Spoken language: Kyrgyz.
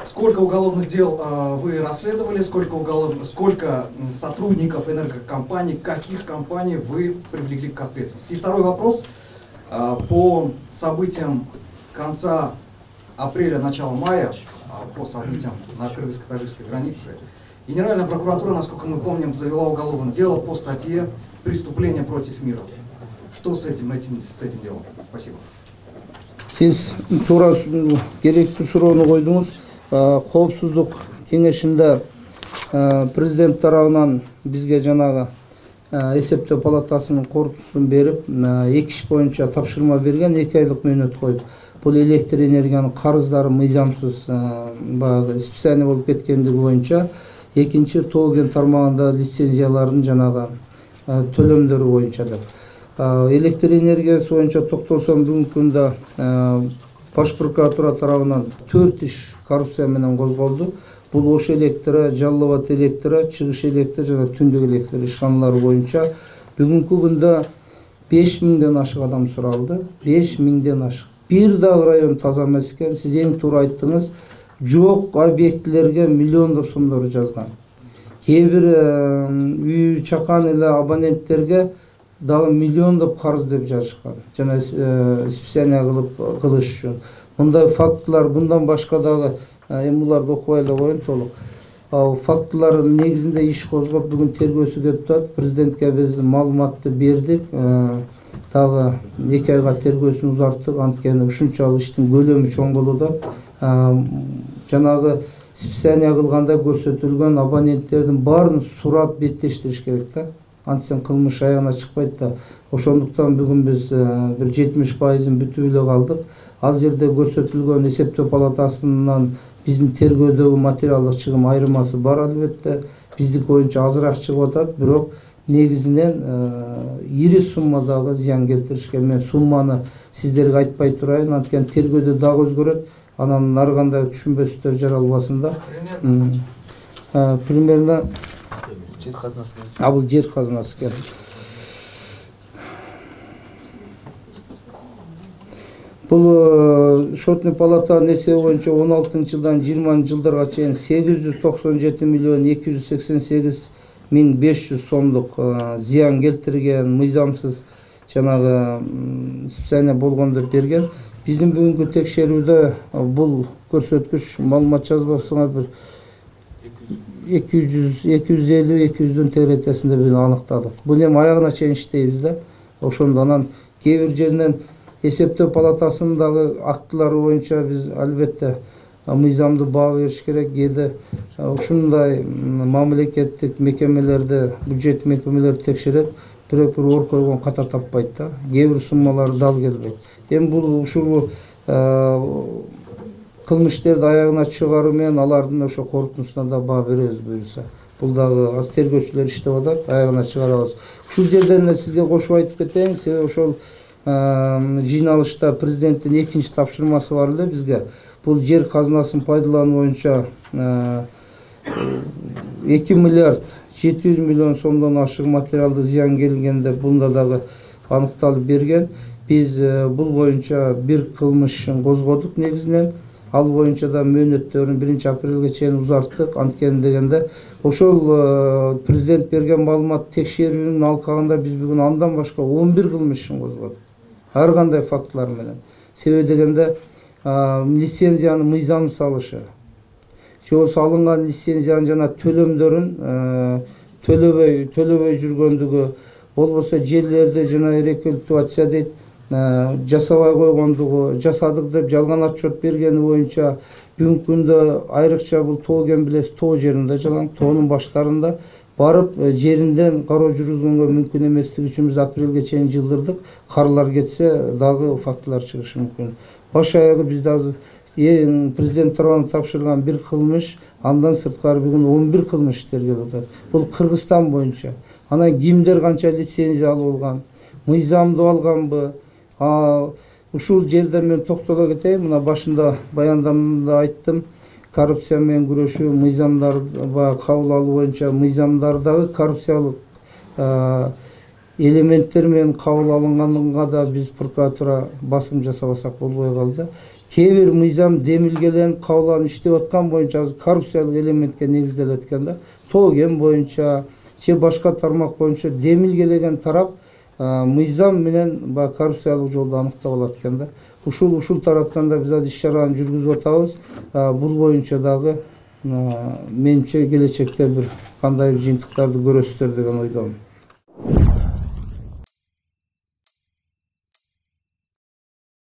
Сколько уголовных дел вы расследовали, сколько сотрудников энергокомпаний, каких компаний вы привлекли к ответственности? И второй вопрос. По событиям конца апреля, начала мая, по событиям на кыргызско-таджикской границе, Генеральная прокуратура, насколько мы помним, завела уголовное дело по статье «Преступление против мира». Что с этим делом? Спасибо. Siz тура керектүү суроону койдуңуз. Коопсуздук кеңешинде президент тарабынан бизге жанагы эсептөө палатасынын корутуусун берип, 2 иш боюнча тапшырма берген, 2 айлык мөөнөт коюп. Бул электр энергиянын карыздары мыйзамсыз баягы списание болуп кеткендиги боюнча, экинчи тоо кен тармагында лицензиялардын жанагы төлөмдөрү боюнча деп. Электр энергиясы боюнча токтолсом, бүгүнкү күндө Баш прокуратура тарабынан 4 иш коррупция менен козголду. Бул Ош электро, Жалал-Абад электро, Чыгыш электро жана Түндүк электр ишканалары боюнча бүгүнкү күндө 5000ден ашык адам суралды. 5000ден ашык. Бир дагы район таза эмес экен. Сиз эң туура айттыңыз. Жок объектлерге миллиондоп сомдор жазган. Кээ бир үй чакан эле абоненттерге дагы миллиондоп карыз деп жазышкан. Жана списание кылыш үчүн. Мындай фактылар bundan башка дагы эми буларды окубай эле коеюн толук. Фактылар негизинде иш козгоп бүгүн тергөөсү кетип атат. Президентке биз маалыматты бердик. Дагы 2 айга тергөөсүн узарттык. Анткени ушунчалык иштин көлөмү чоң болуп атат. Жанагы списание кылганда көрсөтүлгөн абоненттердин баарын сурап беттештириш керек да. Антсен кылмыш аягына чыкпайт да. Ошондуктан бүгүн биз бир 70%-ын бүтүп эле калдык. Ал жерде көрсөтүлгөн эсептөө палатасынан биздин тергөөдөгү материалдык чыгым айырмасы бар албетте. Биздики боюнча азыраак чыгып атат, бирок негизинен ири суммадагы зыян келтиришкен. Мен сумманы сиздерге айтпай турайын, анткени тергөөдө дагы өзгөрөт. Анан ар кандай түшүнбөстөр жаралбасын да. Примерно жер казынасы. Бул жер казынасы экен. Бул Шотный палатанын эсеби боюнча 16-жылдан 20-жылдарга чейин 897 миллион 288 миң 500 сомдук зыян келтирген, мыйзамсыз жанагы списание болгон деп берген. Биздин бүгүнкү текшерүүдө бул көрсөткүч маалымат жазбасыңар бир 250-200дөн тегеретесинде биз аныктадык. Бул эми аягына чейин иштейбиз да. Ошондо анан кээ бир жеринен эсептөө палатасындагы актылары боюнча биз албетте мыйзамды баа бериш керек. Кээде ушундай мамлекеттик мекемелерде, бюджет мекемелери текшерет, бирок бир оор койгон ката таппайт да. Кээ бир суммалар дал келбейт. Эми бул ушул кылмыштерди аягына чыгаруу менен алардын ошо корутуусуна да баа беребиз буюрса. Бул дагы аз тергөөчүлөр иштеп атат, аягына чыгарабыз. Ушул жерден эле сизге кошуп айтып кетейин, себеби ошол жыйналышта президенттин экинчи тапшырмасы бар эле бизге. Бул жер казынасын пайдалануу боюнча 2 миллиард 700 миллион сомдон ашык материалдык зыян келгенде бунда дагы аныкталып берген. Биз бул боюнча бир кылмышын козгодук негизинен. Ал боюнча да мөөнөттөрүн 1 апрелге чейин узарттык. Анткени дегенде ошол президент берген маалымат текшерүүнүн алкагында биз бүгүн андан башка 11 кылмышын козгодук. Ар кандай фактылар менен. Себеби дегенде лицензияны мыйзамсыз алышы, жол салынган лицензиянын жана төлөмдөрүн төлөбөй жүргөндүгү, болбосо жерлерди жана рекультивация дейт, жасабай койгондугу, жасадык деп жалган отчет бергени боюнча бүгүнкү күндө айрыкча бул тоо кен билес тоо жеринде жалаң тоонун баштарында барып жеринден кароо жүргүзгөнгө мүмкүн эместиги үчүн биз апрелге чейин жылдырдык. Карылар кетсе дагы фактылар чыгышы мүмкүн. Баш аягы бизде азыр президент тарабынан тапшырган бир кылмыш, андан сырткары бүгүн 11 кылмыш тергелип атат. Бул Кыргызстан боюнча. Анан кимдер канча лицензия алып алган, мыйзамдуу алганбы? Ушул жерде мен токтоло кетейин. Мына башында баяндамамда айттым. Коррупция менен күрөшүү, мыйзамдар кабыл алуу боюнча мыйзамдардагы коррупциялык элементтер менен кабыл алынганга да биз прокуратура басым жасабасак болбой калды. кээ бир мыйзам демилгеленип кабыл иштеп аткан боюнча коррупциялык элементке негизделет экен да. Тоо кен боюнча же башка тармак боюнча демилгелеген тарап мыйзам менен коррупциялык жолду аныктап алат экен да. Ушул тараптан да биз азыр иш чараны жүргүзүп атабыз. Бул боюнча дагы менимче келечекте бир кандай жыйынтыктарды көрөсүздөр деген ойдомун.